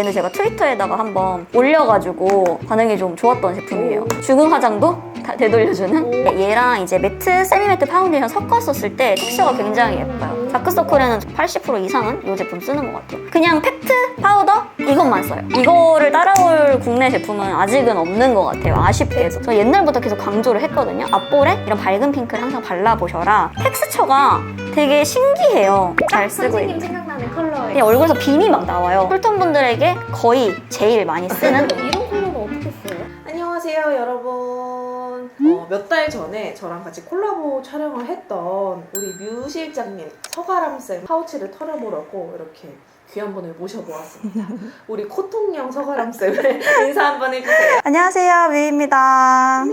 얘는 제가 트위터에다가 한번 올려가지고 반응이 좀 좋았던 제품이에요. 죽은 화장도 다 되돌려주는. 얘랑 이제 매트, 세미매트 파운데이션 섞었었을 때 텍스처가 굉장히 예뻐요. 다크서클에는 80% 이상은 이 제품 쓰는 것 같아요. 그냥 팩트, 파우더 이것만 써요. 이거를 따라올 국내 제품은 아직은 없는 것 같아요. 아쉽게도. 저 옛날부터 계속 강조를 했거든요. 앞볼에 이런 밝은 핑크를 항상 발라보셔라. 텍스처가 되게 신기해요. 잘 쓰고 선생님 있는. 생각나는 컬러예요. 그냥 얼굴에서 빔이 막 나와요. 쿨톤 분들에게 거의 제일 많이 쓰는. 이런 컬러는 어떻게 써요? 안녕하세요 여러분. 몇 달 전에 저랑 같이 콜라보 촬영을 했던 우리 뮤 실장님 서가람쌤 파우치를 털어보려고 이렇게 귀한 분을 모셔보았습니다. 우리 코통령 서가람쌤을 인사 한번 해주세요. 안녕하세요, 뮤입니다.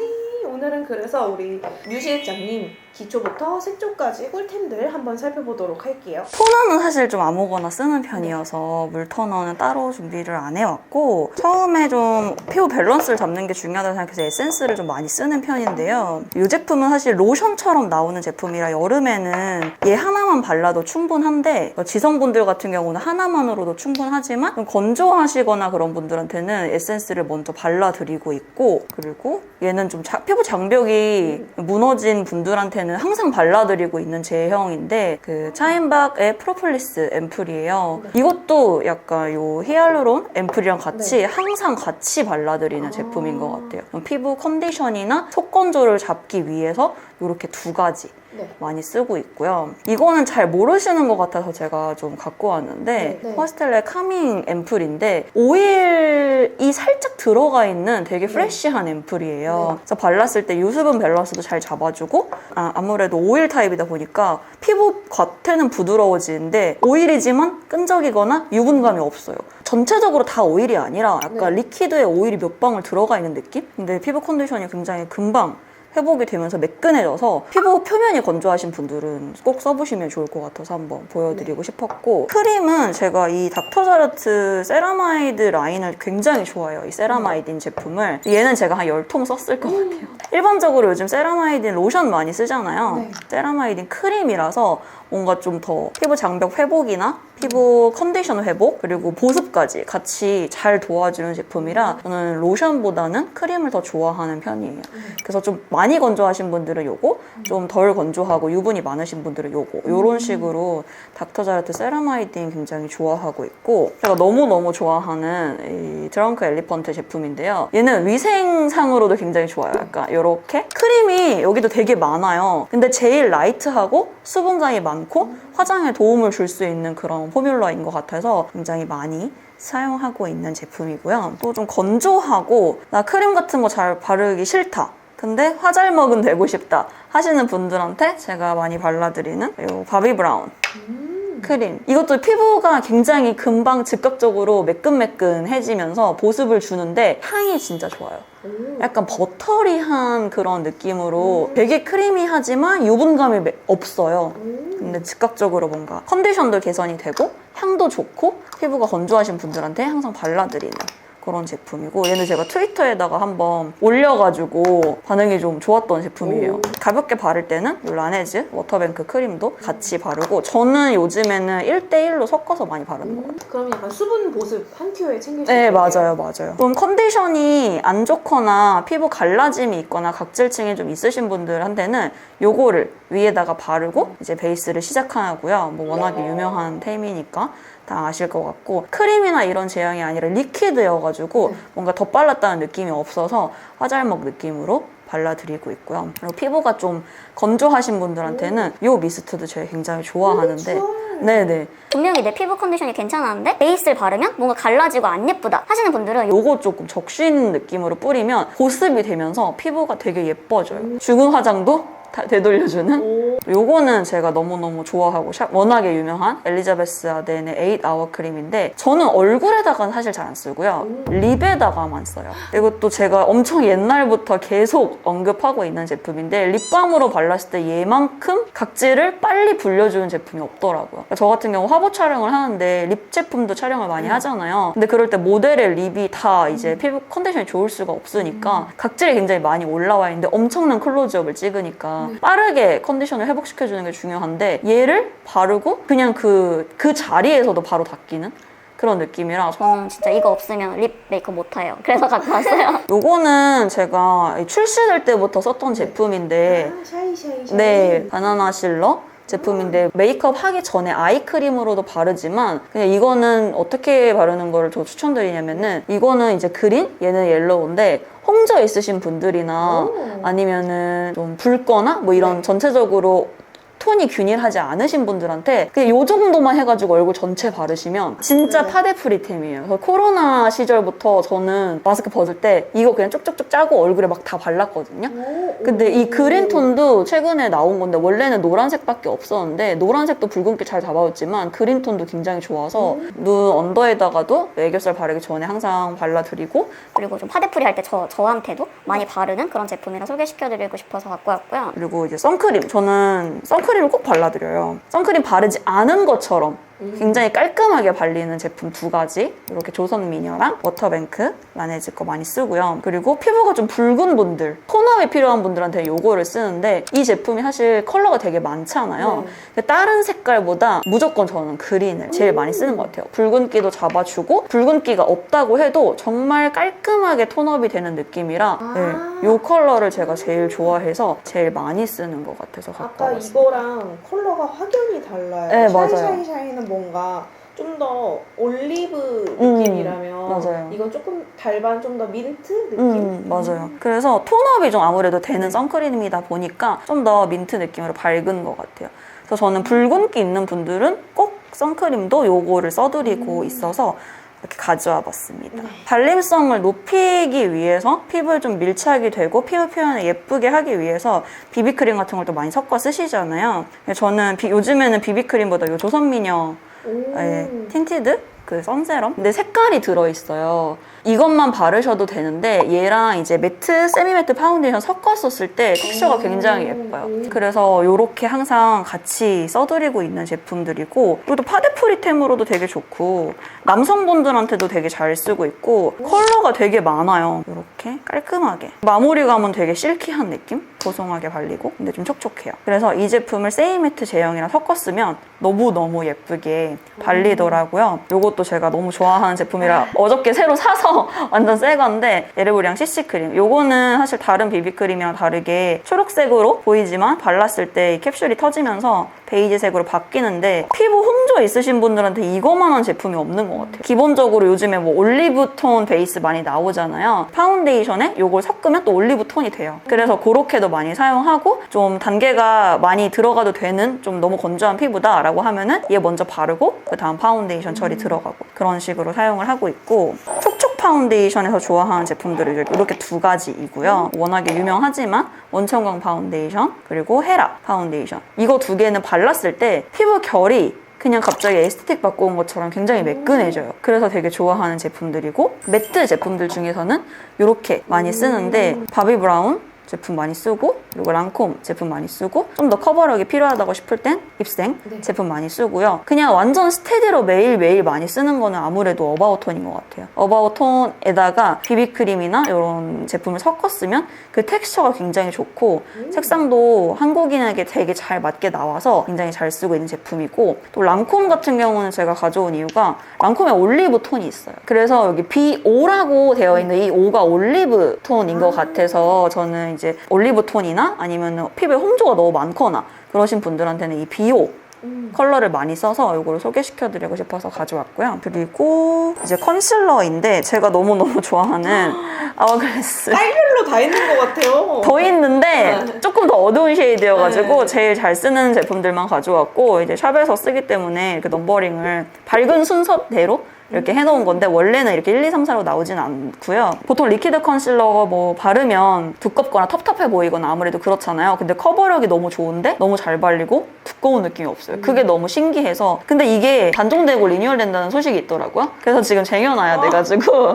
오늘은 그래서 우리 뮤 실장님 기초부터 색조까지 꿀템들 한번 살펴보도록 할게요. 토너는 사실 좀 아무거나 쓰는 편이어서 물 토너는 따로 준비를 안 해왔고, 처음에 좀 피부 밸런스를 잡는 게 중요하다고 생각해서 에센스를 좀 많이 쓰는 편인데요. 이 제품은 사실 로션처럼 나오는 제품이라 여름에는 얘 하나만 발라도 충분한데, 지성분들 같은 경우는 하나만으로도 충분하지만 좀 건조하시거나 그런 분들한테는 에센스를 먼저 발라드리고 있고, 그리고 얘는 좀 피부 장벽이 무너진 분들한테는 항상 발라드리고 있는 제형인데, 그 차인박의 프로폴리스 앰플이에요. 이것도 약간 요 히알루론 앰플이랑 같이 항상 같이 발라드리는 제품인 것 같아요. 피부 컨디션이나 속 건조를 잡기 위해서 이렇게 두 가지 많이 쓰고 있고요. 이거는 잘 모르시는 것 같아서 제가 좀 갖고 왔는데, 퍼스텔레 카밍 앰플인데 오일이 살짝 들어가 있는 되게 프레쉬한 앰플이에요. 그래서 발랐을 때 유수분 밸런스도 잘 잡아주고, 아무래도 오일 타입이다 보니까 피부 겉에는 부드러워지는데 오일이지만 끈적이거나 유분감이 없어요. 전체적으로 다 오일이 아니라 약간 리퀴드에 오일이 몇 방울 들어가 있는 느낌? 근데 피부 컨디션이 굉장히 금방 회복이 되면서 매끈해져서 피부 표면이 건조하신 분들은 꼭 써보시면 좋을 것 같아서 한번 보여드리고 싶었고, 크림은 제가 이 닥터자르트 세라마이드 라인을 굉장히 좋아해요. 이 세라마이딘 제품을. 얘는 제가 한 10통 썼을 것 같아요. 일반적으로 요즘 세라마이딘 로션 많이 쓰잖아요. 세라마이딘 크림이라서 뭔가 좀 더 피부 장벽 회복이나 피부 컨디션 회복, 그리고 보습까지 같이 잘 도와주는 제품이라 저는 로션보다는 크림을 더 좋아하는 편이에요. 그래서 좀 많이 건조하신 분들은 요거, 좀 덜 건조하고 유분이 많으신 분들은 요거, 요런 식으로 닥터자르트 세라마이딘 굉장히 좋아하고 있고, 제가 너무너무 좋아하는 이 드렁크 엘리펀트 제품인데요. 얘는 위생상으로도 굉장히 좋아요. 약간 요렇게 크림이 여기도 되게 많아요. 근데 제일 라이트하고 수분감이 많고 화장에 도움을 줄 수 있는 그런 포뮬러인 것 같아서 굉장히 많이 사용하고 있는 제품이고요. 또 좀 건조하고 나 크림 같은 거 잘 바르기 싫다, 근데 화잘먹은 되고 싶다 하시는 분들한테 제가 많이 발라드리는 이 바비 브라운 크림. 이것도 피부가 굉장히 금방 즉각적으로 매끈매끈해지면서 보습을 주는데 향이 진짜 좋아요. 약간 버터리한 그런 느낌으로 되게 크리미하지만 유분감이 없어요. 근데 즉각적으로 뭔가 컨디션도 개선이 되고 향도 좋고 피부가 건조하신 분들한테 항상 발라드리는 그런 제품이고, 얘는 제가 트위터에다가 한번 올려가지고 반응이 좀 좋았던 제품이에요. 가볍게 바를 때는 이 라네즈 워터뱅크 크림도 같이 바르고, 저는 요즘에는 1대1로 섞어서 많이 바르는 것 같아요. 그럼 약간 수분 보습 한 큐에 챙길 수 네, 있게. 맞아요. 좀 컨디션이 안 좋거나 피부 갈라짐이 있거나 각질층이 좀 있으신 분들한테는 요거를 위에다가 바르고 이제 베이스를 시작하고요. 뭐 워낙에 유명한 템이니까 다 아실 것 같고, 크림이나 이런 제형이 아니라 리퀴드여가지고 뭔가 덧발랐다는 느낌이 없어서 화잘먹 느낌으로 발라드리고 있고요. 그리고 피부가 좀 건조하신 분들한테는 이 미스트도 제가 굉장히 좋아하는데, 네네. 분명히 내 피부 컨디션이 괜찮았는데 베이스를 바르면 뭔가 갈라지고 안 예쁘다 하시는 분들은 요거 조금 적신 느낌으로 뿌리면 보습이 되면서 피부가 되게 예뻐져요. 죽은 화장도 다 되돌려주는? 요거는 제가 너무너무 좋아하고 워낙에 유명한 엘리자베스 아덴의 8아워 크림인데, 저는 얼굴에다가는 사실 잘 안 쓰고요. 립에다가만 써요. 이것도 제가 엄청 옛날부터 계속 언급하고 있는 제품인데, 립밤으로 발랐을 때 얘만큼 각질을 빨리 불려주는 제품이 없더라고요. 저 같은 경우 화보 촬영을 하는데 립 제품도 촬영을 많이 하잖아요. 근데 그럴 때 모델의 립이 다 이제 피부 컨디션이 좋을 수가 없으니까 각질이 굉장히 많이 올라와 있는데 엄청난 클로즈업을 찍으니까 빠르게 컨디션을 회복시켜주는 게 중요한데, 얘를 바르고 그냥 그 자리에서도 바로 닦이는 그런 느낌이라 저는 진짜 이거 없으면 립 메이크업 못해요. 그래서 갖고 왔어요. 요거는 제가 출시될 때부터 썼던 제품인데 샤이샤이. 네, 바나나 실러 제품인데 메이크업 하기 전에 아이크림으로도 바르지만 그냥 이거는 어떻게 바르는 거를 저 추천드리냐면은 이거는 이제 그린, 얘는 옐로우인데 홍조 있으신 분들이나 오. 아니면은 좀 붉거나 뭐 이런 네. 전체적으로 톤이 균일하지 않으신 분들한테 그냥 요 정도만 해가지고 얼굴 전체 바르시면 진짜 네. 파데프리템이에요. 그래서 코로나 시절부터 저는 마스크 벗을 때 이거 그냥 쭉쭉쭉 짜고 얼굴에 막 다 발랐거든요. 근데 이 그린 톤도 최근에 나온 건데 원래는 노란색밖에 없었는데 노란색도 붉은기 잘 잡아줬지만 그린 톤도 굉장히 좋아서 눈 언더에다가도 애교살 바르기 전에 항상 발라드리고 그리고 좀 파데프리 할 때 저한테도 많이 바르는 그런 제품이라 소개시켜드리고 싶어서 갖고 왔고요. 그리고 이제 선크림 저는 선크림을 꼭 발라드려요. 선크림 바르지 않은 것처럼 굉장히 깔끔하게 발리는 제품 2가지 이렇게 조선미녀랑 워터뱅크 라네즈 거 많이 쓰고요. 그리고 피부가 좀 붉은 분들 톤업이 필요한 분들한테 요거를 쓰는데 이 제품이 사실 컬러가 되게 많잖아요. 다른 색깔보다 무조건 저는 그린을 제일 많이 쓰는 것 같아요. 붉은기도 잡아주고 붉은기가 없다고 해도 정말 깔끔하게 톤업이 되는 느낌이라 네, 요 컬러를 제가 제일 좋아해서 제일 많이 쓰는 것 같아서 갖고 아까 와봤습니다. 이거랑 컬러가 확연히 달라요. 네, 맞아요. 샤이샤이샤이는 뭔가 좀 더 올리브 느낌이라면 맞아요. 이건 조금 달반 좀 더 민트 느낌? 맞아요. 그래서 톤업이 좀 아무래도 되는 선크림이다 보니까 좀 더 민트 느낌으로 밝은 것 같아요. 그래서 저는 붉은기 있는 분들은 꼭 선크림도 요거를 써드리고 있어서 이렇게 가져와 봤습니다. 발림성을 높이기 위해서 피부에 좀 밀착이 되고 피부 표현을 예쁘게 하기 위해서 비비크림 같은 걸 또 많이 섞어 쓰시잖아요. 저는 요즘에는 비비크림보다 요 조선미녀 틴티드 그 선세럼 근데 색깔이 들어있어요. 이것만 바르셔도 되는데 얘랑 이제 매트, 세미매트 파운데이션 섞었었을 때 텍스처가 굉장히 예뻐요. 그래서 이렇게 항상 같이 써드리고 있는 제품들이고 그리고 또 파데프리템으로도 되게 좋고 남성분들한테도 되게 잘 쓰고 있고 컬러가 되게 많아요. 이렇게 깔끔하게 마무리감은 되게 실키한 느낌? 보송하게 발리고 근데 좀 촉촉해요. 그래서 이 제품을 세이매트 제형이랑 섞었으면 너무너무 예쁘게 발리더라고요. 이것도 제가 너무 좋아하는 제품이라 어저께 새로 사서 완전 새 건데 에르브리앙 CC크림 요거는 사실 다른 비비크림이랑 다르게 초록색으로 보이지만 발랐을 때 이 캡슐이 터지면서 베이지색으로 바뀌는데 피부 홍조 있으신 분들한테 이거만한 제품이 없는 것 같아요. 기본적으로 요즘에 뭐 올리브톤 베이스 많이 나오잖아요. 파운데이션에 요걸 섞으면 또 올리브톤이 돼요. 그래서 그렇게도 많이 사용하고 좀 단계가 많이 들어가도 되는 좀 너무 건조한 피부다 라고 하면은 얘 먼저 바르고 그 다음 파운데이션 처리 들어가고 그런 식으로 사용을 하고 있고 촉촉 파운데이션에서 좋아하는 제품들이 이렇게 2가지이고요. 워낙에 유명하지만 원천광 파운데이션 그리고 헤라 파운데이션 이거 2개는 발랐을 때 피부 결이 그냥 갑자기 에스테틱 받고 온 것처럼 굉장히 매끈해져요. 그래서 되게 좋아하는 제품들이고 매트 제품들 중에서는 이렇게 많이 쓰는데 바비 브라운 제품 많이 쓰고 그리고 랑콤 제품 많이 쓰고 좀 더 커버력이 필요하다고 싶을 땐 입생 제품 많이 쓰고요. 그냥 완전 스테디로 매일매일 많이 쓰는 거는 아무래도 어바웃톤인 것 같아요. 어바웃톤에다가 비비크림이나 이런 제품을 섞었으면 그 텍스처가 굉장히 좋고 색상도 한국인에게 되게 잘 맞게 나와서 굉장히 잘 쓰고 있는 제품이고 또 랑콤 같은 경우는 제가 가져온 이유가 랑콤에 올리브 톤이 있어요. 그래서 여기 B5라고 되어 있는 이 5가 올리브 톤인 것 같아서 저는 이제 올리브 톤이나 아니면 피부에 홍조가 너무 많거나 그러신 분들한테는 이 B5 컬러를 많이 써서 이거를 소개시켜드리고 싶어서 가져왔고요. 그리고 이제 컨실러인데 제가 너무너무 좋아하는 아워글래스 깔별로 다 있는 것 같아요. 더 있는데 조금 더 어두운 쉐이드여가지고 제일 잘 쓰는 제품들만 가져왔고 이제 샵에서 쓰기 때문에 이렇게 넘버링을 밝은 순서대로 이렇게 해놓은 건데 원래는 이렇게 1, 2, 3, 4로 나오진 않고요. 보통 리퀴드 컨실러 뭐 바르면 두껍거나 텁텁해 보이거나 아무래도 그렇잖아요. 근데 커버력이 너무 좋은데 너무 잘 발리고 두꺼운 느낌이 없어요. 그게 너무 신기해서 근데 이게 단종되고 리뉴얼된다는 소식이 있더라고요. 그래서 지금 쟁여놔야 돼가지고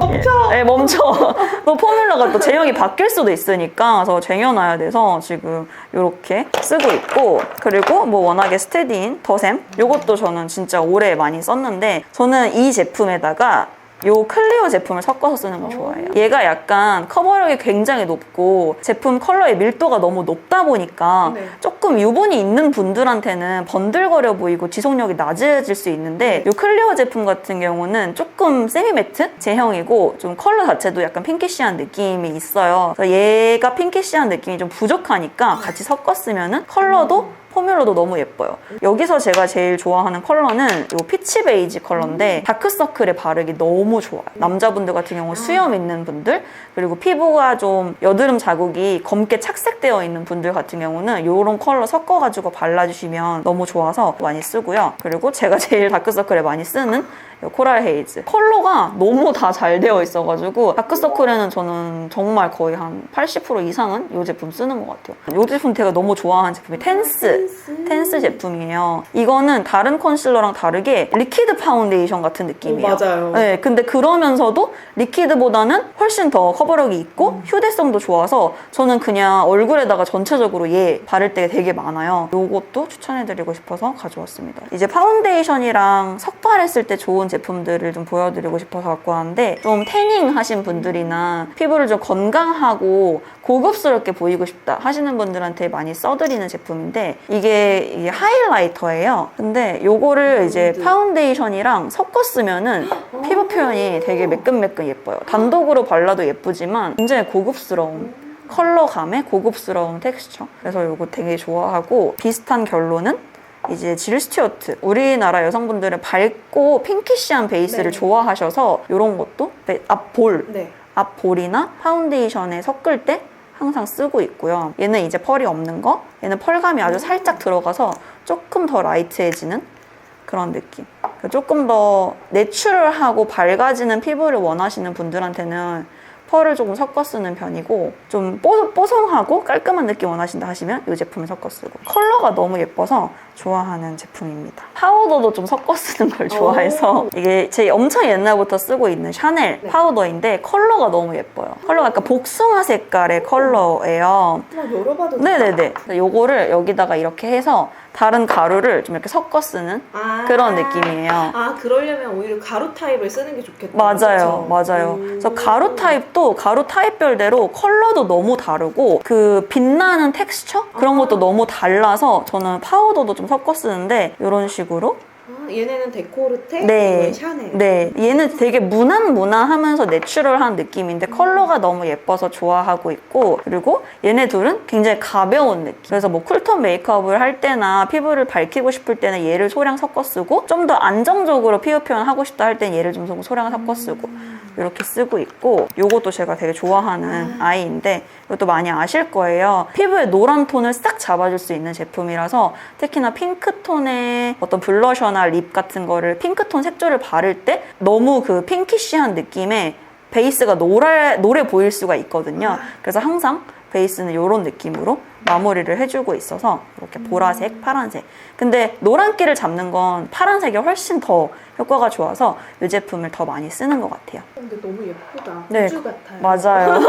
네, 멈춰. 또 포뮬러가 또 제형이 바뀔 수도 있으니까 그래서 쟁여놔야 돼서 지금 이렇게 쓰고 있고 그리고 뭐 워낙에 스테디인 더샘 이것도 저는 진짜 오래 많이 썼는데 저는 이 제품에다가 요 클리오 제품을 섞어서 쓰는 걸 좋아해요. 얘가 약간 커버력이 굉장히 높고 제품 컬러의 밀도가 너무 높다 보니까 네. 조금 유분이 있는 분들한테는 번들거려 보이고 지속력이 낮아질 수 있는데 요 클리오 제품 같은 경우는 조금 세미매트 제형이고 좀 컬러 자체도 약간 핑키시한 느낌이 있어요. 그래서 얘가 핑키시한 느낌이 좀 부족하니까 같이 섞어 쓰면은 컬러도 포뮬러도 너무 예뻐요. 여기서 제가 제일 좋아하는 컬러는 이 피치 베이지 컬러인데 다크서클에 바르기 너무 좋아요. 남자분들 같은 경우 수염 있는 분들 그리고 피부가 좀 여드름 자국이 검게 착색되어 있는 분들 같은 경우는 이런 컬러 섞어가지고 발라주시면 너무 좋아서 많이 쓰고요. 그리고 제가 제일 다크서클에 많이 쓰는 이 코랄 헤이즈 컬러가 너무 다 잘 되어 있어가지고 다크서클에는 저는 정말 거의 한 80% 이상은 이 제품 쓰는 것 같아요. 이 제품 제가 너무 좋아하는 제품이 텐스 제품이에요. 이거는 다른 컨실러랑 다르게 리퀴드 파운데이션 같은 느낌이에요. 맞아요. 네, 근데 그러면서도 리퀴드보다는 훨씬 더 커버력이 있고 휴대성도 좋아서 저는 그냥 얼굴에다가 전체적으로 얘 바를 때 되게 많아요. 이것도 추천해드리고 싶어서 가져왔습니다. 이제 파운데이션이랑 석발했을 때 좋은 제품들을 좀 보여드리고 싶어서 갖고 왔는데 좀 태닝 하신 분들이나 피부를 좀 건강하고 고급스럽게 보이고 싶다 하시는 분들한테 많이 써드리는 제품인데 이게 하이라이터예요. 근데 요거를 이제 파운데이션이랑 섞어 쓰면은 피부 표현이 되게 매끈매끈 예뻐요. 단독으로 발라도 예쁘지만 굉장히 고급스러운 컬러감의 고급스러운 텍스처. 그래서 요거 되게 좋아하고 비슷한 결론은 이제 질 스튜어트. 우리나라 여성분들은 밝고 핑키시한 베이스를 좋아하셔서 이런 것도 앞볼이나 파운데이션에 섞을 때 항상 쓰고 있고요. 얘는 이제 펄이 없는 거. 얘는 펄감이 아주 살짝 들어가서 조금 더 라이트해지는 그런 느낌. 조금 더 내추럴하고 밝아지는 피부를 원하시는 분들한테는 펄을 조금 섞어 쓰는 편이고 좀 뽀송하고 깔끔한 느낌 원하신다 하시면 이 제품을 섞어 쓰고 컬러가 너무 예뻐서 좋아하는 제품입니다. 파우더도 좀 섞어 쓰는 걸 좋아해서 이게 제 엄청 옛날부터 쓰고 있는 샤넬 파우더인데 컬러가 너무 예뻐요. 컬러가 약간 복숭아 색깔의 컬러예요. 열어봐도 네네네. 요거를 여기다가 이렇게 해서 다른 가루를 좀 이렇게 섞어 쓰는 그런 느낌이에요. 아, 그러려면 오히려 가루 타입을 쓰는 게 좋겠다. 맞아요, 맞아요. 그래서 가루 타입도 가루 타입별대로 컬러도 너무 다르고 그 빛나는 텍스처? 그런 것도 너무 달라서 저는 파우더도 좀 섞어 쓰는데 이런 식으로 얘네는 데코르테, 네. 이건 샤넬. 네, 얘는 되게 무난무난하면서 내추럴한 느낌인데 컬러가 너무 예뻐서 좋아하고 있고 그리고 얘네 둘은 굉장히 가벼운 느낌. 그래서 뭐 쿨톤 메이크업을 할 때나 피부를 밝히고 싶을 때는 얘를 소량 섞어 쓰고 좀 더 안정적으로 피부 표현 하고 싶다 할 땐 얘를 좀 소량 섞어 쓰고 이렇게 쓰고 있고 요것도 제가 되게 좋아하는 아이인데 이것도 많이 아실 거예요. 피부의 노란 톤을 싹 잡아줄 수 있는 제품이라서 특히나 핑크톤의 어떤 블러셔나 립 같은 거를 핑크톤 색조를 바를 때 너무 그 핑키시한 느낌의 베이스가 노래 보일 수가 있거든요. 그래서 항상 베이스는 이런 느낌으로 마무리를 해주고 있어서 이렇게 보라색, 파란색. 근데 노란기를 잡는 건 파란색이 훨씬 더 효과가 좋아서 이 제품을 더 많이 쓰는 것 같아요. 근데 너무 예쁘다. 네, 우주 같아요. 맞아요.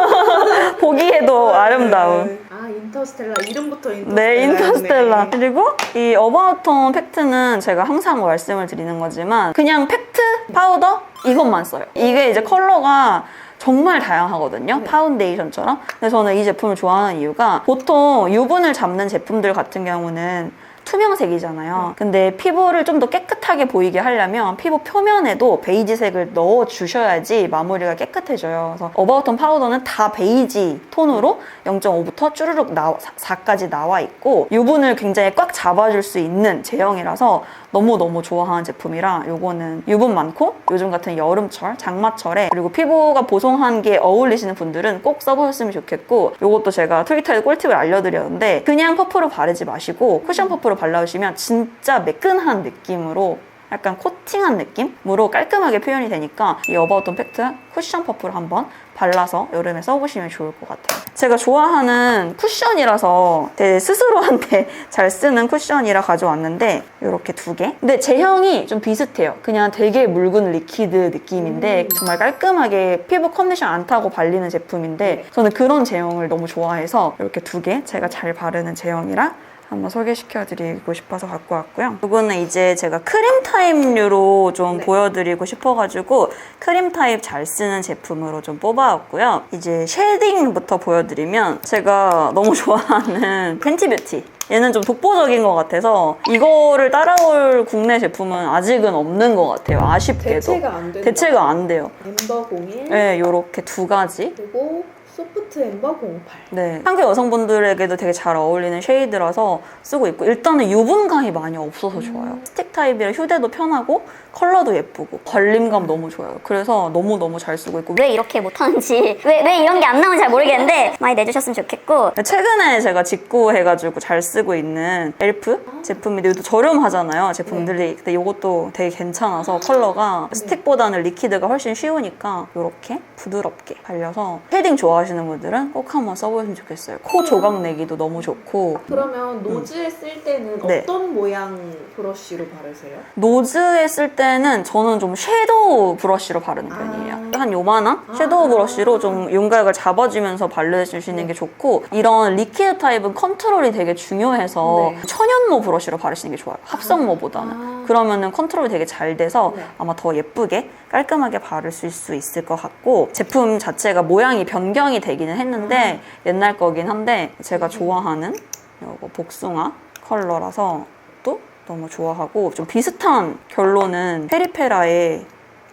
보기에도 아름다운. 아, 인터스텔라. 이름부터 인터스텔라. 네, 인터스텔라. 그리고 이 어바웃톤 팩트는 제가 항상 말씀을 드리는 거지만 그냥 팩트 파우더 이것만 써요. 이게 이제 컬러가 정말 다양하거든요. 파운데이션처럼. 근데 저는 이 제품을 좋아하는 이유가 보통 유분을 잡는 제품들 같은 경우는 투명색이잖아요. 근데 피부를 좀 더 깨끗하게 보이게 하려면 피부 표면에도 베이지색을 넣어 주셔야지 마무리가 깨끗해져요. 그래서 어바웃톤 파우더는 다 베이지 톤으로 0.5부터 쭈르륵 4까지 나와 있고 유분을 굉장히 꽉 잡아줄 수 있는 제형이라서 너무너무 좋아하는 제품이라 요거는 유분 많고 요즘 같은 여름철, 장마철에 그리고 피부가 보송한 게 어울리시는 분들은 꼭 써보셨으면 좋겠고 요것도 제가 트위터에 꿀팁을 알려드렸는데 그냥 퍼프로 바르지 마시고 쿠션 퍼프로 발라주시면 진짜 매끈한 느낌으로 약간 코팅한 느낌으로 깔끔하게 표현이 되니까 이 어바웃톤 팩트 쿠션 퍼프를 한번 발라서 여름에 써보시면 좋을 것 같아요. 제가 좋아하는 쿠션이라서 제 스스로한테 잘 쓰는 쿠션이라 가져왔는데 이렇게 2개. 근데 제형이 좀 비슷해요. 그냥 되게 묽은 리퀴드 느낌인데 정말 깔끔하게 피부 컨디션 안 타고 발리는 제품인데 저는 그런 제형을 너무 좋아해서 이렇게 2개 제가 잘 바르는 제형이라 한번 소개시켜드리고 싶어서 갖고 왔고요. 이거는 이제 제가 크림 타입류로 좀 네. 보여드리고 싶어가지고 크림 타입 잘 쓰는 제품으로 좀 뽑아왔고요. 이제 쉐딩부터 보여드리면 제가 너무 좋아하는 팬티 뷰티. 얘는 좀 독보적인 것 같아서 이거를 따라올 국내 제품은 아직은 없는 것 같아요. 아쉽게도. 대체가 안 된다. 대체가 안 돼요. 엠버 01 네, 요렇게 두 가지. 그리고 소프트 엠버 08. 네, 한국 여성분들에게도 되게 잘 어울리는 쉐이드라서 쓰고 있고 일단은 유분감이 많이 없어서 좋아요. 스틱 타입이라 휴대도 편하고 컬러도 예쁘고 걸림감 너무 좋아요. 그래서 너무너무 잘 쓰고 있고 왜 이렇게 못하는지 왜 이런 게 안 나오는지 잘 모르겠는데 많이 내주셨으면 좋겠고 최근에 제가 직구해가지고 잘 쓰고 있는 엘프 제품인데 이것도 저렴하잖아요, 제품들이. 근데 이것도 되게 괜찮아서 컬러가 스틱보다는 리퀴드가 훨씬 쉬우니까 이렇게 부드럽게 발려서 쉐딩 좋아하시는 분들은 꼭 한번 써보시면 좋겠어요. 코 조각 내기도 너무 좋고 그러면 노즈에 쓸 때는 네. 어떤 모양 브러쉬로 바르세요? 노즈에 쓸 때는 저는 좀 섀도우 브러쉬로 바르는 편이에요. 한 요만한 섀도우 브러쉬로 좀 윤곽을 잡아주면서 바르시는 게 좋고 이런 리퀴드 타입은 컨트롤이 되게 중요해서 네. 천연모 브러쉬로 바르시는 게 좋아요. 합성모보다는. 그러면은 컨트롤이 되게 잘 돼서 네. 아마 더 예쁘게 깔끔하게 바르실 수 있을 것 같고 제품 자체가 모양이 변경이 되기는 했는데 옛날 거긴 한데 제가 좋아하는 요거 복숭아 컬러라서 또 너무 좋아하고 좀 비슷한 결로는 페리페라의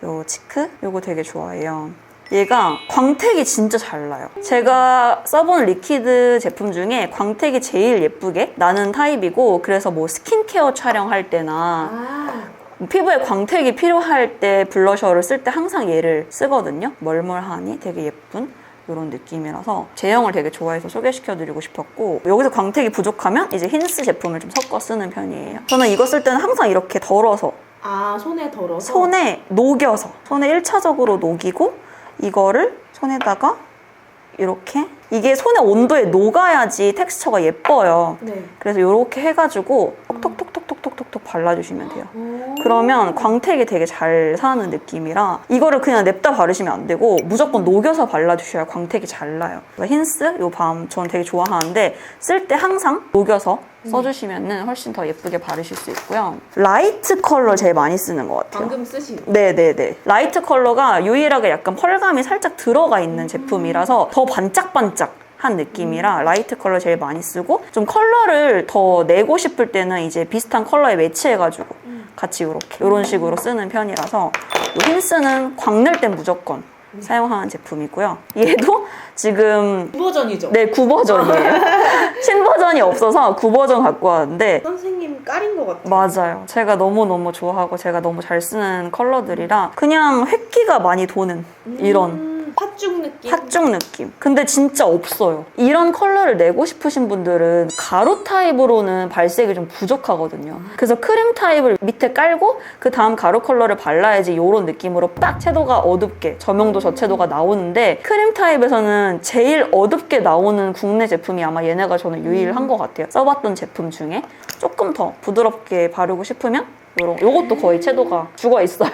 요 치크? 요거 되게 좋아해요. 얘가 광택이 진짜 잘 나요. 제가 써본 리퀴드 제품 중에 광택이 제일 예쁘게 나는 타입이고 그래서 뭐 스킨케어 촬영할 때나 피부에 광택이 필요할 때 블러셔를 쓸 때 항상 얘를 쓰거든요. 멀멀하니 되게 예쁜 이런 느낌이라서 제형을 되게 좋아해서 소개시켜드리고 싶었고 여기서 광택이 부족하면 이제 힌스 제품을 좀 섞어 쓰는 편이에요. 저는 이거 쓸 때는 항상 이렇게 덜어서 손에 덜어서? 손에 녹여서 손에 1차적으로 녹이고 이거를 손에다가 이렇게 이게 손의 온도에 녹아야지 텍스처가 예뻐요. 네. 그래서 이렇게 해가지고 톡톡톡톡톡톡톡 발라주시면 돼요. 그러면 광택이 되게 잘 사는 느낌이라 이거를 그냥 냅다 바르시면 안 되고 무조건 녹여서 발라주셔야 광택이 잘 나요. 힌스 요 밤 저는 되게 좋아하는데 쓸 때 항상 녹여서 써주시면 훨씬 더 예쁘게 바르실 수 있고요. 라이트 컬러 제일 많이 쓰는 것 같아요. 방금 쓰신 네네네. 라이트 컬러가 유일하게 약간 펄감이 살짝 들어가 있는 제품이라서 더 반짝반짝한 느낌이라 라이트 컬러 제일 많이 쓰고 좀 컬러를 더 내고 싶을 때는 이제 비슷한 컬러에 매치해가지고 같이 이런 식으로 쓰는 편이라서 이 힌스는 광 낼 땐 무조건 사용하는 제품이고요. 얘도 지금 9버전이죠? 네, 9버전이에요. 신버전이 없어서 9버전 갖고 왔는데 선생님 깔인 것 같아요. 맞아요. 제가 너무너무 좋아하고 제가 너무 잘 쓰는 컬러들이라 그냥 획기가 많이 도는 이런 팥죽 느낌? 팥죽 느낌. 근데 진짜 없어요. 이런 컬러를 내고 싶으신 분들은 가루 타입으로는 발색이 좀 부족하거든요. 그래서 크림 타입을 밑에 깔고 그 다음 가루 컬러를 발라야지 이런 느낌으로 딱 채도가 어둡게 저명도 저채도가 나오는데 크림 타입에서는 제일 어둡게 나오는 국내 제품이 아마 얘네가 저는 유일한 것 같아요. 써봤던 제품 중에 조금 더 부드럽게 바르고 싶으면 요것도 거의 채도가 죽어 있어요.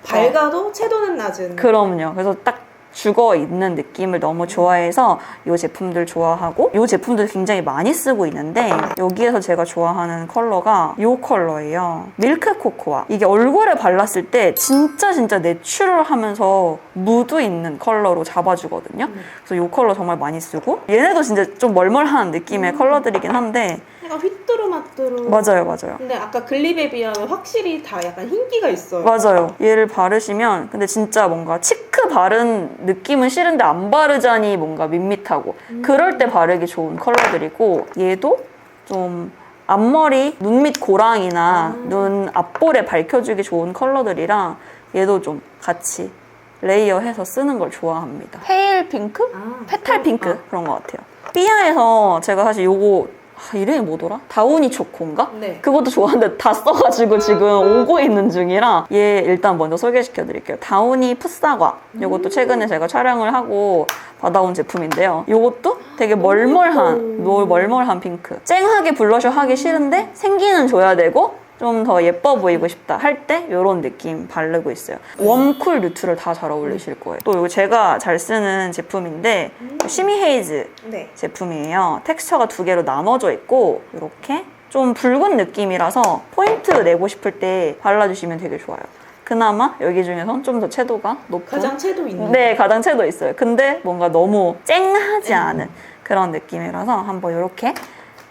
밝아도 채도는 낮은. 그럼요. 그래서 딱 죽어 있는 느낌을 너무 좋아해서 이 제품들 좋아하고 이 제품들 굉장히 많이 쓰고 있는데 여기에서 제가 좋아하는 컬러가 이 컬러예요. 밀크 코코아. 이게 얼굴에 발랐을 때 진짜 내추럴하면서 무드 있는 컬러로 잡아주거든요. 그래서 이 컬러 정말 많이 쓰고 얘네도 진짜 좀 멀멀한 느낌의 컬러들이긴 한데 약간 휘뚜루마뚜루. 맞아요. 근데 아까 글립에 비하면 확실히 다 약간 흰기가 있어요. 맞아요. 얘를 바르시면 근데 진짜 뭔가 치크 바른 느낌은 싫은데 안 바르자니 뭔가 밋밋하고 그럴 때 바르기 좋은 컬러들이고 얘도 좀 앞머리, 눈 밑 고랑이나 눈 앞볼에 밝혀주기 좋은 컬러들이라 얘도 좀 같이 레이어해서 쓰는 걸 좋아합니다. 페일 핑크? 페탈 핑크? 그런 것 같아요. 삐아에서 제가 사실 요거 이름이 뭐더라? 다우니 초코인가? 네. 그것도 좋아하는데 다 써가지고 지금 오고 있는 중이라 얘 일단 먼저 소개시켜 드릴게요. 다우니 풋사과. 이것도 최근에 제가 촬영을 하고 받아온 제품인데요. 이것도 되게 멀멀한 핑크. 쨍하게 블러셔 하기 싫은데 생기는 줘야 되고 좀 더 예뻐 보이고 싶다 할 때 이런 느낌 바르고 있어요. 웜쿨 뉴트럴 다 잘 어울리실 거예요. 또 이거 제가 잘 쓰는 제품인데 시미 헤이즈 네. 제품이에요. 텍스처가 두 개로 나눠져 있고 이렇게 좀 붉은 느낌이라서 포인트 내고 싶을 때 발라주시면 되게 좋아요. 그나마 여기 중에선 좀 더 채도가 높은 가장 채도 있는. 네, 가장 채도 있어요. 근데 뭔가 너무 쨍하지 않은 그런 느낌이라서 한번 이렇게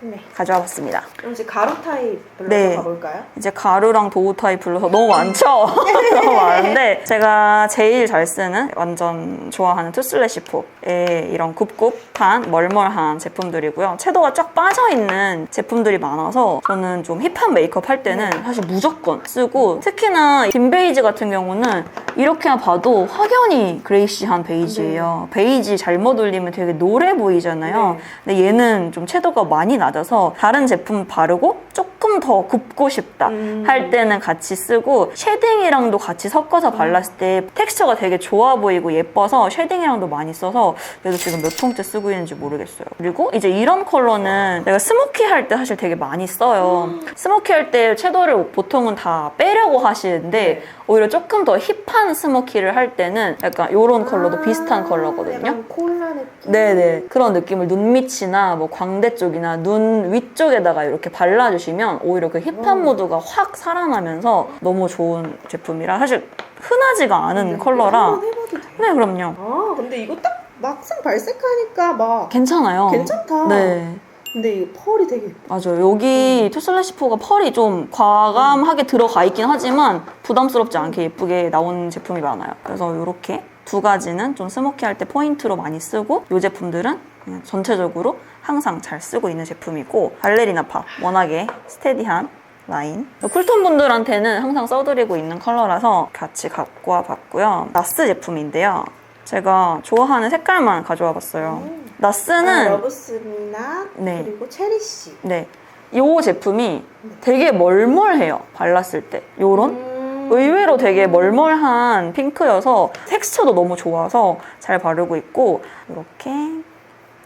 네. 가져와 봤습니다. 그럼 이제 가루 타입 블러셔 네. 가볼까요? 이제 가루랑 도우 타입 블러셔 너무 많죠? 너무 많은데 제가 제일 잘 쓰는 완전 좋아하는 투슬래시포의 이런 굽굽한 멀멀한 제품들이고요. 채도가 쫙 빠져있는 제품들이 많아서 저는 좀 힙한 메이크업 할 때는 사실 무조건 쓰고 특히나 dim 베이지 같은 경우는 이렇게만 봐도 확연히 그레이시한 베이지예요. 베이지 잘못 올리면 되게 노래 보이잖아요. 네. 근데 얘는 좀 채도가 많이 낮아서 다른 제품 바르고 조금 더 굽고 싶다 할 때는 같이 쓰고 쉐딩이랑도 같이 섞어서 발랐을 때 텍스처가 되게 좋아 보이고 예뻐서 쉐딩이랑도 많이 써서 얘도 지금 몇 통째 쓰고 있는지 모르겠어요. 그리고 이제 이런 컬러는 내가 스모키 할 때 사실 되게 많이 써요. 스모키 할 때 채도를 보통은 다 빼려고 하시는데 네. 오히려 조금 더 힙한 스모키를 할 때는 약간 이런 컬러도 비슷한 컬러거든요. 약간 콜라 느낌. 네네. 그런 느낌을 눈 밑이나 뭐 광대 쪽이나 눈 위쪽에다가 이렇게 발라주시면 오히려 그 힙한 모드가 확 살아나면서 너무 좋은 제품이라 사실 흔하지가 않은 컬러라. 한번 해봐도 돼요? 네, 그럼요. 아, 근데 이거 딱 막상 발색하니까 막 괜찮아요. 괜찮다. 네. 근데 이 펄이 되게 예뻐. 맞아요. 여기 투슬래시포가 펄이 좀 과감하게 들어가 있긴 하지만 부담스럽지 않게 예쁘게 나온 제품이 많아요. 그래서 이렇게 두 가지는 좀 스모키할 때 포인트로 많이 쓰고 이 제품들은 그냥 전체적으로 항상 잘 쓰고 있는 제품이고 발레리나 파 워낙에 스테디한 라인 쿨톤 분들한테는 항상 써드리고 있는 컬러라서 같이 갖고 와봤고요. 나스 제품인데요. 제가 좋아하는 색깔만 가져와 봤어요. 나스는 러브스미나 네. 그리고 체리씨. 네, 이 제품이 되게 멀멀해요. 발랐을 때 요런 의외로 되게 멀멀한 핑크여서 텍스처도 너무 좋아서 잘 바르고 있고 이렇게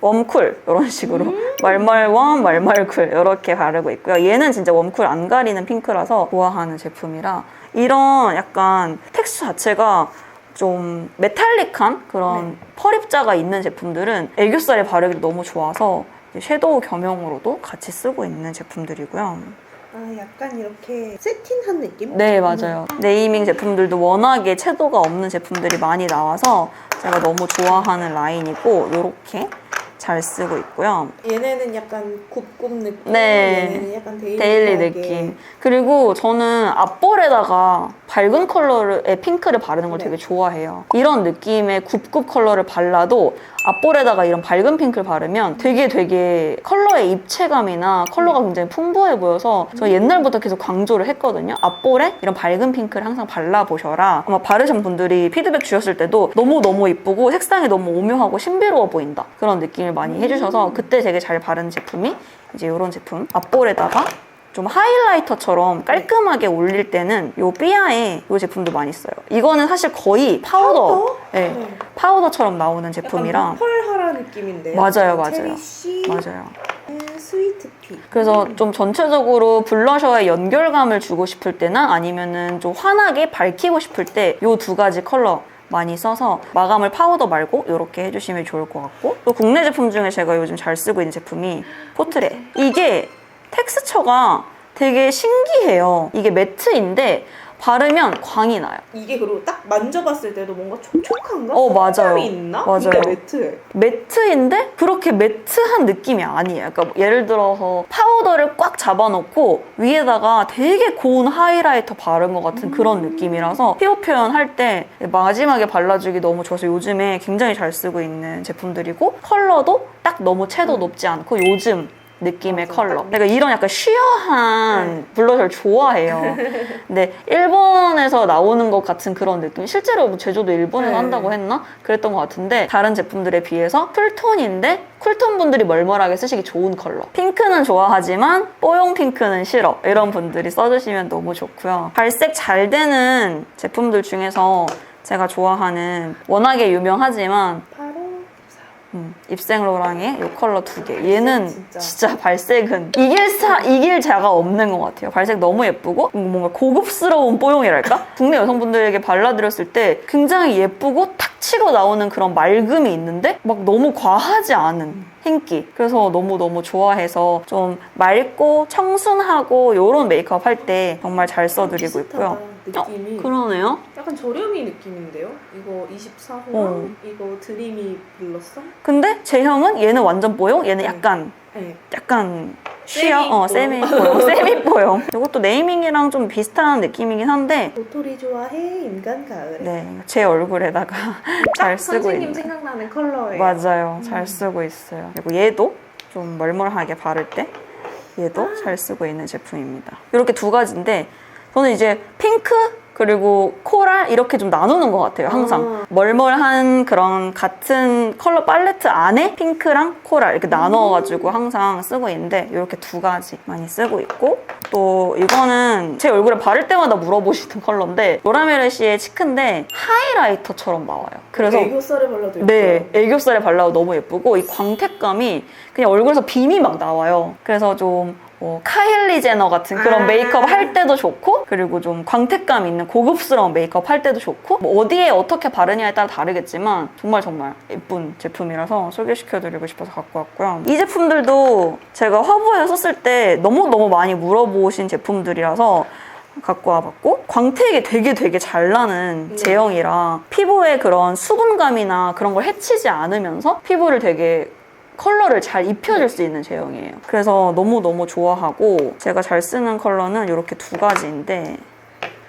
웜쿨 이런 식으로 말말웜, 말말쿨 이렇게 바르고 있고요. 얘는 진짜 웜쿨 안 가리는 핑크라서 좋아하는 제품이라 이런 약간 텍스처 자체가 좀 메탈릭한 그런 펄 입자가 있는 제품들은 애교살에 바르기 너무 좋아서 섀도우 겸용으로도 같이 쓰고 있는 제품들이고요. 아, 약간 이렇게 세팅한 느낌? 네, 맞아요. 네이밍 제품들도 워낙에 채도가 없는 제품들이 많이 나와서 제가 너무 좋아하는 라인이고 이렇게 잘 쓰고 있고요. 얘네는 약간 굽굽 느낌, 네. 얘네는 약간 데일리 느낌. 그리고 저는 앞볼에다가 밝은 컬러의 핑크를 바르는 걸 네. 되게 좋아해요. 이런 느낌의 굽굽 컬러를 발라도 앞볼에다가 이런 밝은 핑크를 바르면 되게 컬러의 입체감이나 컬러가 굉장히 풍부해 보여서 저 옛날부터 계속 강조를 했거든요. 앞볼에 이런 밝은 핑크를 항상 발라보셔라. 아마 바르신 분들이 피드백 주셨을 때도 너무너무 이쁘고 색상이 너무 오묘하고 신비로워 보인다. 그런 느낌을 많이 해주셔서 그때 되게 잘 바른 제품이 이제 이런 제품. 앞볼에다가 좀 하이라이터처럼 깔끔하게 올릴 때는 이 삐아의 이 제품도 많이 써요. 이거는 사실 거의 파우더? 네, 네. 파우더처럼 나오는 제품이라 약간 펄하라 느낌인데. 맞아요. 체리씨, 맞아요. 스위트피. 그래서 좀 전체적으로 블러셔에 연결감을 주고 싶을 때나 아니면은 좀 환하게 밝히고 싶을 때 이 두 가지 컬러 많이 써서 마감을 파우더 말고 이렇게 해주시면 좋을 것 같고 또 국내 제품 중에 제가 요즘 잘 쓰고 있는 제품이 포트레. 이게 텍스처가 되게 신기해요. 이게 매트인데 바르면 광이 나요. 이게 그리고 딱 만져봤을 때도 뭔가 촉촉한가? 맞아요. 색감이 있나? 맞아요. 근데 매트해. 매트인데 그렇게 매트한 느낌이 아니에요. 그러니까 예를 들어서 파우더를 꽉 잡아놓고 위에다가 되게 고운 하이라이터 바른 것 같은 그런 느낌이라서 피부 표현할 때 마지막에 발라주기 너무 좋아서 요즘에 굉장히 잘 쓰고 있는 제품들이고 컬러도 딱 너무 채도 높지 않고 요즘 느낌의 맞아, 컬러. 딱 내가 이런 약간 쉬어한 블러셔를 좋아해요. 근데 일본에서 나오는 것 같은 그런 느낌. 실제로 뭐 제조도 일본에서 네. 한다고 했나? 그랬던 것 같은데 다른 제품들에 비해서 쿨톤인데 쿨톤 분들이 멀멀하게 쓰시기 좋은 컬러. 핑크는 좋아하지만 뽀용 핑크는 싫어. 이런 분들이 써주시면 너무 좋고요. 발색 잘 되는 제품들 중에서 제가 좋아하는 워낙에 유명하지만 바로 입생로랑의 이 컬러 2개. 얘는 진짜. 진짜 발색은 이길 자가 없는 것 같아요. 발색 너무 예쁘고 뭔가 고급스러운 뽀용이랄까? 국내 여성분들에게 발라드렸을 때 굉장히 예쁘고 탁 치고 나오는 그런 맑음이 있는데 막 너무 과하지 않은 흰기. 그래서 너무너무 좋아해서 좀 맑고 청순하고 이런 메이크업 할 때 정말 잘 써드리고 있고요. 느낌이 그러네요. 약간 저렴이 느낌인데요? 이거 24호랑 어. 이거 드리미 블러썸? 근데 제형은 얘는 완전 뽀용, 얘는 약간 네. 쉬어, 세미 뽀용. 이것도 네이밍이랑 좀 비슷한 느낌이긴 한데 도토리 좋아해 인간 가을. 네, 제 얼굴에다가 잘 쓰고 선생님 있는. 생각나는 컬러예요. 맞아요. 잘 쓰고 있어요. 그리고 얘도 좀 멀멀하게 바를 때 얘도 잘 쓰고 있는 제품입니다. 이렇게 두 가지인데 저는 이제 핑크 그리고 코랄 이렇게 좀 나누는 것 같아요. 항상 멀멀한 그런 같은 컬러 팔레트 안에 핑크랑 코랄 이렇게 나눠가지고 항상 쓰고 있는데 이렇게 두 가지 많이 쓰고 있고 또 이거는 제 얼굴에 바를 때마다 물어보시는 컬러인데 로라메르시의 치크인데 하이라이터처럼 나와요. 그래서 애교살에 발라도 예뻐요. 네, 애교살에 발라도 너무 예쁘고 이 광택감이 그냥 얼굴에서 빔이 막 나와요. 그래서 좀 카일리 제너 같은 그런 메이크업 할 때도 좋고 그리고 좀 광택감 있는 고급스러운 메이크업 할 때도 좋고 뭐 어디에 어떻게 바르냐에 따라 다르겠지만 정말 예쁜 제품이라서 소개시켜드리고 싶어서 갖고 왔고요. 이 제품들도 제가 화보에 썼을 때 너무너무 많이 물어보신 제품들이라서 갖고 와봤고 광택이 되게 잘 나는 제형이라 피부에 그런 수분감이나 그런 걸 해치지 않으면서 피부를 되게 컬러를 잘 입혀줄 수 있는 제형이에요. 그래서 너무너무 좋아하고 제가 잘 쓰는 컬러는 이렇게 두 가지인데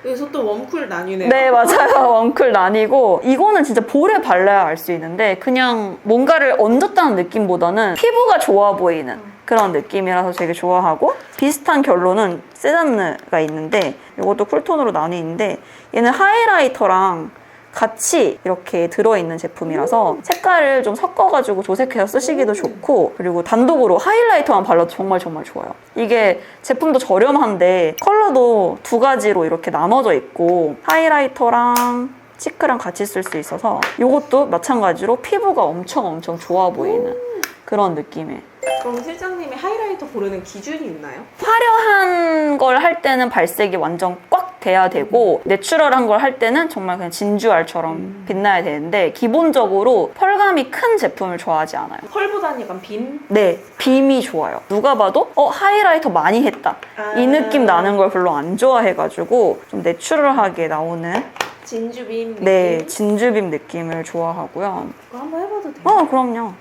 여기서 또 웜쿨 나뉘네요. 네, 맞아요. 웜쿨 나뉘고 이거는 진짜 볼에 발라야 알 수 있는데 그냥 뭔가를 얹었다는 느낌보다는 피부가 좋아 보이는 그런 느낌이라서 되게 좋아하고 비슷한 결로는 세잔느가 있는데 이것도 쿨톤으로 나뉘는데 얘는 하이라이터랑 같이 이렇게 들어있는 제품이라서 색깔을 좀 섞어가지고 조색해서 쓰시기도 좋고 그리고 단독으로 하이라이터만 발라도 정말 좋아요. 이게 제품도 저렴한데 컬러도 두 가지로 이렇게 나눠져 있고 하이라이터랑 치크랑 같이 쓸 수 있어서 이것도 마찬가지로 피부가 엄청 좋아 보이는 그런 느낌의 그럼 실장님이 하이라이터 고르는 기준이 있나요? 화려한 걸 할 때는 발색이 완전 꽉 돼야 되고 내추럴한 걸 할 때는 정말 그냥 진주알처럼 빛나야 되는데 기본적으로 펄감이 큰 제품을 좋아하지 않아요. 펄보다는 약간 빔? 네, 빔이 좋아요. 누가 봐도 하이라이터 많이 했다. 이 느낌 나는 걸 별로 안 좋아해가지고 좀 내추럴하게 나오는 진주빔 느낌? 네, 진주빔 느낌을 좋아하고요. 그거 한번 해봐도 돼요? 그럼요.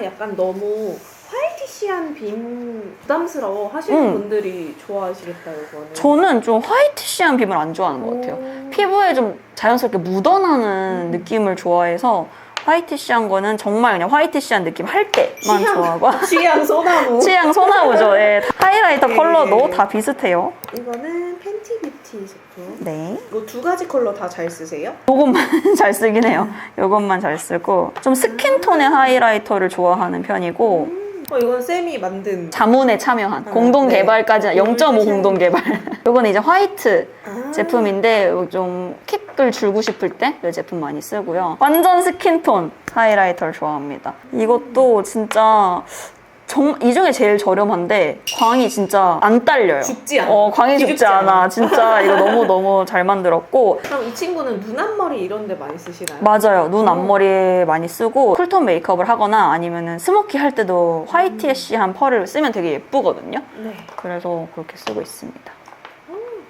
약간 너무 화이티시한 빔 부담스러워 하시는 분들이 좋아하시겠다 이거는. 저는 좀 화이티시한 빔을 안 좋아하는 것 같아요. 피부에 좀 자연스럽게 묻어나는 느낌을 좋아해서 화이티시한 거는 정말 그냥 화이티시한 느낌 할 때만 좋아하고 취향 소나무. 취향 소나무죠. 네. 하이라이터 컬러도 다 비슷해요. 이거는 팬티 뷰티 제품. 네. 이거 두 가지 컬러 다 잘 쓰세요? 요것만 잘 쓰긴 해요. 요것만 잘 쓰고 좀 스킨톤의 하이라이터를 좋아하는 편이고 이건 쌤이 만든 자문에 참여한 공동 개발까지 0.5 공동 개발. 요거는 이제 화이트 제품인데 좀 킥을 줄고 싶을 때 이 제품 많이 쓰고요. 완전 스킨톤 하이라이터를 좋아합니다. 이것도 진짜 이 중에 제일 저렴한데 광이 진짜 안 딸려요. 죽지 않아. 광이 죽지 않아. 진짜 이거 너무 잘 만들었고 그럼 이 친구는 눈 앞머리 이런 데 많이 쓰시나요? 맞아요. 눈 앞머리에 많이 쓰고 쿨톤 메이크업을 하거나 아니면 스모키 할 때도 화이티시한 펄을 쓰면 되게 예쁘거든요. 네. 그래서 그렇게 쓰고 있습니다.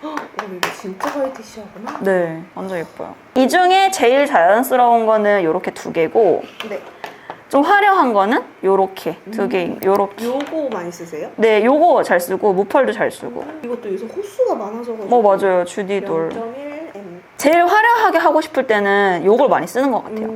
이거 진짜 화이티시하구나. 네, 완전 예뻐요. 이 중에 제일 자연스러운 거는 이렇게 두 개고 네. 좀 화려한 거는 요렇게 두 개, 요렇게. 요거 많이 쓰세요? 네, 요거 잘 쓰고 무펄도 잘 쓰고. 이것도 요새 호수가 많아져가지고. 맞아요. 주디돌. 0.1M. 제일 화려하게 하고 싶을 때는 요걸 많이 쓰는 것 같아요.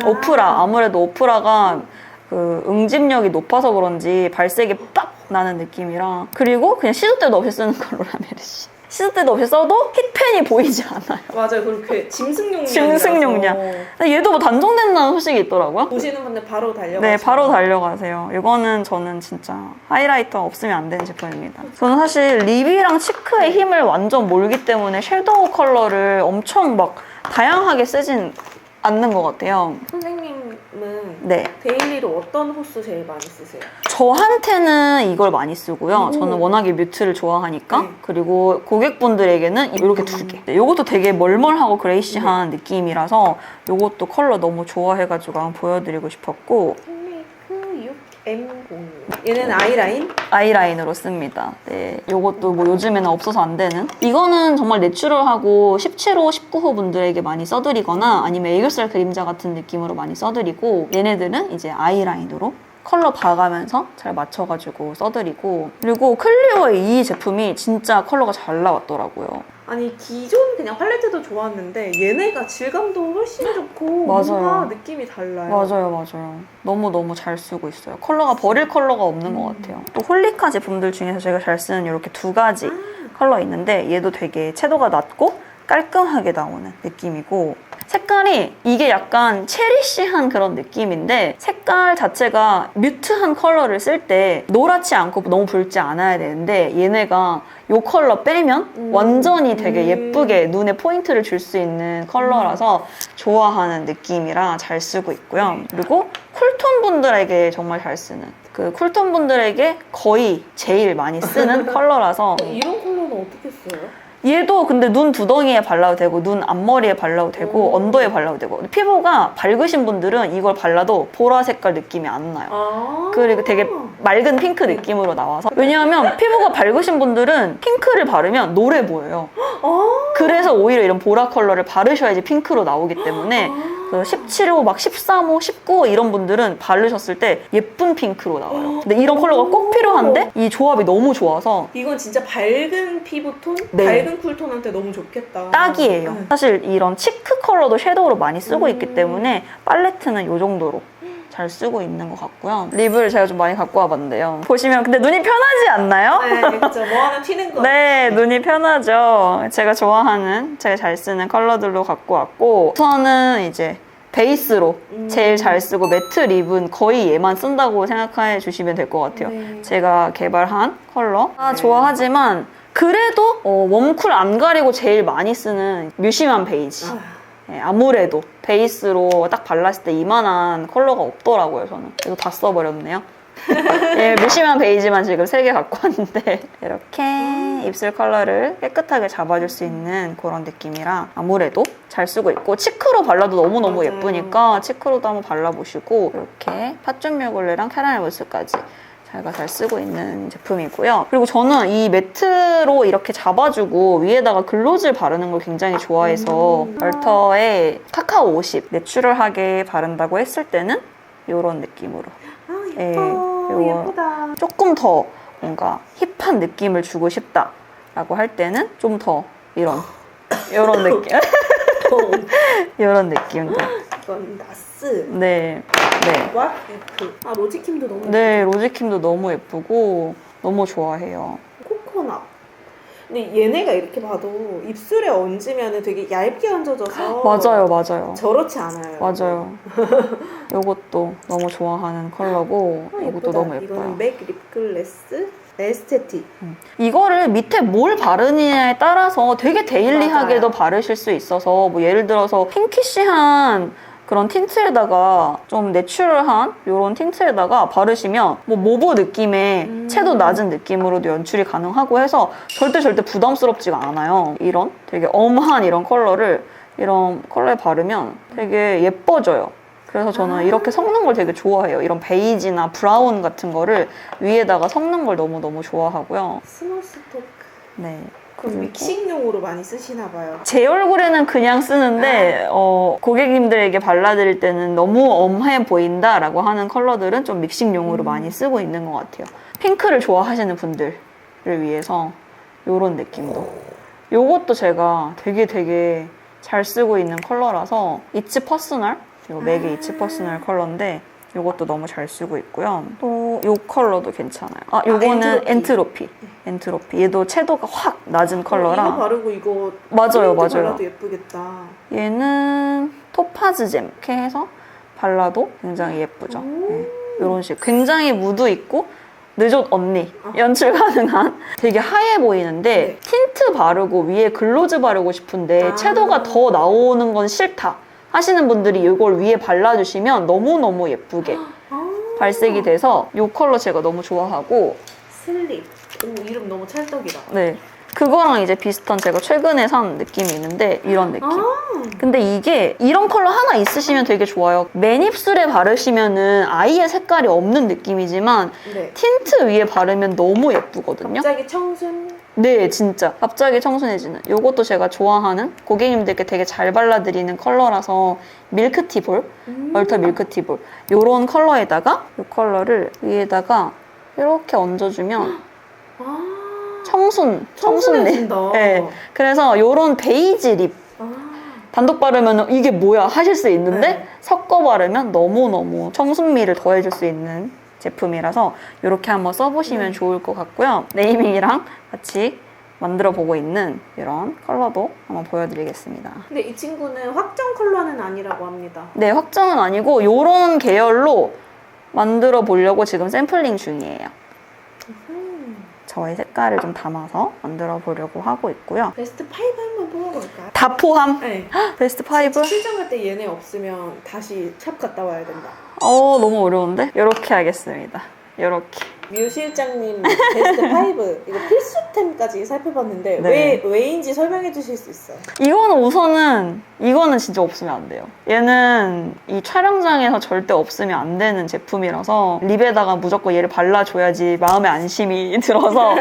오프라. 아무래도 오프라가 그 응집력이 높아서 그런지 발색이 빡 나는 느낌이라. 그리고 그냥 시도 때도 없이 쓰는 걸 로라메르시. 시도 때도 없이 써도 힙펜이 보이지 않아요. 맞아요. 그렇게 짐승용량. 짐승용량. 근데 얘도 뭐 단종된다는 소식이 있더라고요. 보시는 분들 바로 달려가세요. 네, 바로 달려가세요. 이거는 저는 진짜 하이라이터 없으면 안 되는 제품입니다. 저는 사실 립이랑 치크의 힘을 완전 몰기 때문에 섀도우 컬러를 엄청 막 다양하게 쓰진 않는 것 같아요. 선생님 네. 데일리로 어떤 호수 제일 많이 쓰세요? 저한테는 이걸 많이 쓰고요. 저는 워낙에 뮤트를 좋아하니까. 네. 그리고 고객분들에게는 이렇게 2개. 이것도 되게 멀멀하고 그레이시한 느낌이라서 이것도 컬러 너무 좋아해가지고 한번 보여드리고 싶었고 홈메이크 6M06 얘는 아이라인? 아이라인으로 씁니다. 네, 이것도 뭐 요즘에는 없어서 안 되는. 이거는 정말 내추럴하고 17호, 19호 분들에게 많이 써드리거나 아니면 애교살 그림자 같은 느낌으로 많이 써드리고 얘네들은 이제 아이라인으로 컬러 봐가면서 잘 맞춰가지고 써드리고 그리고 클리오의 이 제품이 진짜 컬러가 잘 나왔더라고요. 아니 기존 그냥 팔레트도 좋았는데 얘네가 질감도 훨씬 좋고 맞아요. 뭔가 느낌이 달라요. 맞아요. 너무너무 잘 쓰고 있어요. 컬러가 버릴 컬러가 없는 것 같아요. 또 홀리카 제품들 중에서 제가 잘 쓰는 이렇게 2가지 컬러 있는데 얘도 되게 채도가 낮고 깔끔하게 나오는 느낌이고 색깔이 이게 약간 체리시한 그런 느낌인데 색깔 자체가 뮤트한 컬러를 쓸 때 노랗지 않고 너무 붉지 않아야 되는데 얘네가 이 컬러 빼면 완전히 되게 예쁘게 눈에 포인트를 줄 수 있는 컬러라서 좋아하는 느낌이라 잘 쓰고 있고요. 그리고 쿨톤 분들에게 정말 잘 쓰는 그 쿨톤 분들에게 거의 제일 많이 쓰는 컬러라서 이런 컬러는 어떻게 써요? 얘도 근데 눈 두덩이에 발라도 되고 눈 앞머리에 발라도 되고 언더에 발라도 되고 피부가 밝으신 분들은 이걸 발라도 보라 색깔 느낌이 안 나요. 그리고 되게 맑은 핑크 느낌으로 나와서 왜냐하면 피부가 밝으신 분들은 핑크를 바르면 노래 보여요. 그래서 오히려 이런 보라 컬러를 바르셔야지 핑크로 나오기 때문에 17호, 막 13호, 19호 이런 분들은 바르셨을 때 예쁜 핑크로 나와요. 근데 이런 컬러가 꼭 필요한데 이 조합이 너무 좋아서 이건 진짜 밝은 피부톤? 네. 밝은 쿨톤한테 너무 좋겠다. 딱이에요. 네. 사실 이런 치크 컬러도 섀도우로 많이 쓰고 있기 때문에 팔레트는 이 정도로 잘 쓰고 있는 것 같고요. 립을 제가 좀 많이 갖고 와봤는데요. 보시면 근데 눈이 편하지 않나요? 네, 그렇죠. 뭐 하나 튀는 거. 네, 눈이 편하죠. 제가 좋아하는, 제가 잘 쓰는 컬러들로 갖고 왔고 우선은 이제 베이스로 제일 잘 쓰고 매트 립은 거의 얘만 쓴다고 생각해 주시면 될 것 같아요. 네. 제가 개발한 컬러. 좋아하지만 그래도 웜쿨 안 가리고 제일 많이 쓰는 뮤시만 베이지. 네, 아무래도 베이스로 딱 발랐을 때 이만한 컬러가 없더라고요, 저는. 그래서 다 써버렸네요. 예, 뮤시만 베이지만 지금 3개 갖고 왔는데 이렇게 입술 컬러를 깨끗하게 잡아줄 수 있는 그런 느낌이라 아무래도 잘 쓰고 있고 치크로 발라도 너무너무 맞아요. 예쁘니까 치크로도 한번 발라보시고 이렇게 팥죽 뮤글레랑 캐러멜 무스까지 제가 잘 쓰고 있는 제품이고요. 그리고 저는 이 매트로 이렇게 잡아주고 위에다가 글로즈를 바르는 걸 굉장히 좋아해서 얼터의 카카오 50 내추럴하게 바른다고 했을 때는 이런 느낌으로 예뻐. 네, 예쁘다. 조금 더 뭔가 힙한 느낌을 주고 싶다라고 할 때는 좀 더 이런 느낌 이런 느낌도 이건 나스. 네. 왓 이프. 로지킴도 너무 네, 로지킴도 너무 예쁘고 너무 좋아해요. 코코넛. 근데 얘네가 이렇게 봐도 입술에 얹으면 되게 얇게 얹어져서 맞아요. 저렇지 않아요. 맞아요. 이것도 너무 좋아하는 컬러고 이것도 예쁘다. 너무 예뻐요. 이거는 맥 립글래스 에스테틱. 이거를 밑에 뭘 바르느냐에 따라서 되게 데일리하게도 맞아요. 바르실 수 있어서 뭐 예를 들어서 핑키시한 그런 틴트에다가 좀 내추럴한 이런 틴트에다가 바르시면 뭐 모브 느낌의 채도 낮은 느낌으로도 연출이 가능하고 해서 절대 부담스럽지가 않아요. 이런 되게 엄한 이런 컬러를 이런 컬러에 바르면 되게 예뻐져요. 그래서 저는 이렇게 섞는 걸 되게 좋아해요. 이런 베이지나 브라운 같은 거를 위에다가 섞는 걸 너무너무 좋아하고요. 스몰 스토크. 네. 그럼 믹싱용으로 많이 쓰시나 봐요. 제 얼굴에는 그냥 쓰는데 고객님들에게 발라드릴 때는 너무 엄해 보인다라고 하는 컬러들은 좀 믹싱용으로 많이 쓰고 있는 것 같아요. 핑크를 좋아하시는 분들을 위해서 이런 느낌도. 이것도 제가 되게 잘 쓰고 있는 컬러라서 이츠 퍼스널, 이거 맥의 이츠 퍼스널 컬러인데 이것도 너무 잘 쓰고 있고요. 또 이 컬러도 괜찮아요. 요거는 엔트로피. 얘도 채도가 확 낮은 컬러라. 이거 바르고 이거 맞아요. 발라도 예쁘겠다. 얘는 토파즈잼 이렇게 해서 발라도 굉장히 예쁘죠. 네. 이런 식. 굉장히 무드 있고 늦옷 언니 연출 가능한 되게 하얘 보이는데 틴트 바르고 위에 글로즈 바르고 싶은데 채도가 더 나오는 건 싫다 하시는 분들이 이걸 위에 발라주시면 너무너무 예쁘게 발색이 돼서 이 컬러 제가 너무 좋아하고 슬립. 오, 이름 너무 찰떡이다. 네. 그거랑 이제 비슷한 제가 최근에 산 느낌이 있는데 이런 느낌. 근데 이게 이런 컬러 하나 있으시면 되게 좋아요. 맨 입술에 바르시면은 아예 색깔이 없는 느낌이지만 네. 틴트 위에 바르면 너무 예쁘거든요. 갑자기 청순. 네, 진짜 갑자기 청순해지는. 이것도 제가 좋아하는 고객님들께 되게 잘 발라드리는 컬러라서 밀크티볼, 얼터 밀크티볼 이런 컬러에다가 이 컬러를 위에다가 이렇게 얹어주면 청순, 청순 립. 청순해진다. 네, 그래서 이런 베이지 립 단독 바르면 이게 뭐야 하실 수 있는데 네. 섞어 바르면 너무너무 청순미를 더해줄 수 있는 제품이라서 이렇게 한번 써보시면 좋을 것 같고요. 네이밍이랑 같이 만들어 보고 있는 이런 컬러도 한번 보여드리겠습니다. 근데 이 친구는 확정 컬러는 아니라고 합니다. 네, 확정은 아니고 이런 계열로 만들어 보려고 지금 샘플링 중이에요. 저의 색깔을 좀 담아서 만들어 보려고 하고 있고요. 베스트 5 한번 뽑아볼까요? 다 포함? 네. 베스트 5? 출장 갈 때 얘네 없으면 다시 샵 갔다 와야 된다. 너무 어려운데? 이렇게 하겠습니다. 이렇게. 뮤 실장님 베스트 5 이거 필수템까지 살펴봤는데 네. 왜인지 설명해 주실 수 있어요? 이거는 진짜 없으면 안 돼요. 얘는 이 촬영장에서 절대 없으면 안 되는 제품이라서 립에다가 무조건 얘를 발라줘야지 마음의 안심이 들어서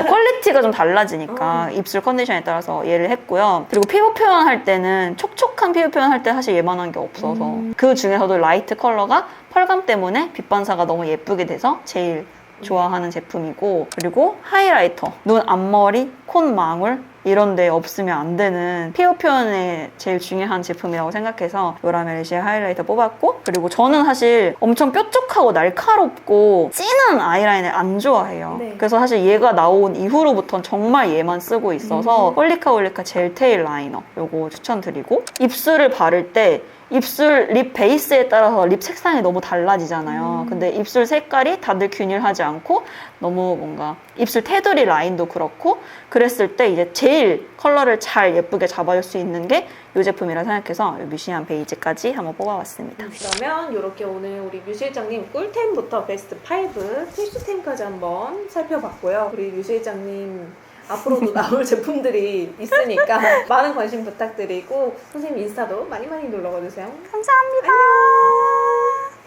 퀄리티가 좀 달라지니까 입술 컨디션에 따라서 얘를 했고요. 그리고 피부 표현할 때는 촉촉한 피부 표현할 때 사실 얘만한 게 없어서 그 중에서도 라이트 컬러가 펄감 때문에 빛 반사가 너무 예쁘게 돼서 제일 좋아하는 제품이고, 그리고 하이라이터, 눈 앞머리, 콧망울 이런 데 없으면 안 되는 피부 표현에 제일 중요한 제품이라고 생각해서 요라메르시의 하이라이터 뽑았고, 그리고 저는 사실 엄청 뾰족하고 날카롭고 진한 아이라인을 안 좋아해요. 네. 그래서 사실 얘가 나온 이후로부터는 정말 얘만 쓰고 있어서 홀리카 젤 테일 라이너 요거 추천드리고, 입술을 바를 때 입술 립 베이스에 따라서 립 색상이 너무 달라지잖아요. 근데 입술 색깔이 다들 균일하지 않고 너무 뭔가 입술 테두리 라인도 그렇고 그랬을 때 이제 제일 컬러를 잘 예쁘게 잡아줄 수 있는 게 이 제품이라 생각해서 이 뮤시안 베이지까지 한번 뽑아봤습니다. 그러면 이렇게 오늘 우리 뮤 실장님 꿀템부터 베스트 5 필수템까지 한번 살펴봤고요. 우리 뮤 실장님 앞으로도 나올 제품들이 있으니까 많은 관심 부탁드리고 선생님 인스타도 많이 놀러가 주세요. 감사합니다.